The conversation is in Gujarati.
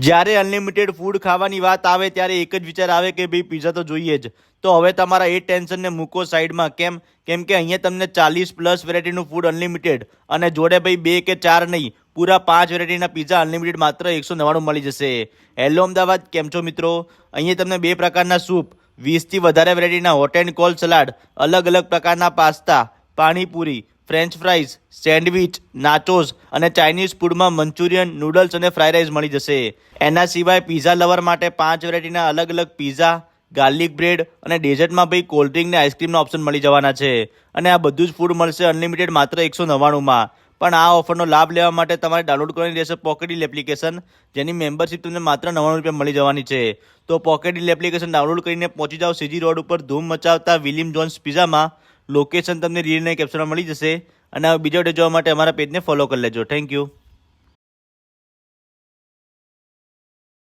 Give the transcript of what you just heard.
જ્યારે અનલિમિટેડ ફૂડ ખાવાની વાત આવે ત્યારે એક જ વિચાર આવે કે ભાઈ પિઝા તો જોઈએ જ. તો હવે તમારા એ ટેન્શનને મૂકો સાઈડમાં. કેમ કે અહીંયા તમને 40+ વેરાયટીનું ફૂડ અનલિમિટેડ અને જોડે ભાઈ 2 કે 4 નહીં, પૂરા 5 વેરાયટીના પિઝા અનલિમિટેડ માત્ર 199 મળી જશે. હેલો અમદાવાદ, કેમ છો મિત્રો? અહીંયા તમને 2 પ્રકારના સૂપ, 20થી વધારે વેરાયટીના હોટ એન્ડ કોલ્ડ સલાડ, અલગ અલગ પ્રકારના pasta, panipuri, French fries, sandwich, nachos અને ચાઇનીઝ ફૂડમાં મંચુરિયન, નૂડલ્સ અને ફ્રાઈડ રાઈસ મળી જશે. એના સિવાય પિઝા લવર માટે 5 વેરાયટીના અલગ અલગ પિઝા, ગાર્લિક બ્રેડ અને ડેઝર્ટમાં ભાઈ કોલ્ડ ડ્રિંક ને આઈસ્ક્રીમના ઓપ્શન મળી જવાના છે. અને આ બધું જ ફૂડ મળશે અનલિમિટેડ માત્ર 199માં. પણ આ ઓફરનો લાભ લેવા માટે તમારે ડાઉનલોડ કરવાની રહેશે પોકેટ ડીલ એપ્લિકેશન, જેની મેમ્બરશિપ તમને માત્ર 99 રૂપિયા મળી જવાની છે. તો પોકેટ ડીલ એપ્લિકેશન ડાઉનલોડ કરીને પહોંચી જાઓ સીજી રોડ ઉપર ધૂમ મચાવતા વિલિયમ જોન્સ પિઝામાં. લોકેશન તમને રીલના કેપ્શનમાં મળી જશે. અને બીજો વિડીયો જોવા માટે અમારા પેજને ફોલો કરી લેજો. Thank you.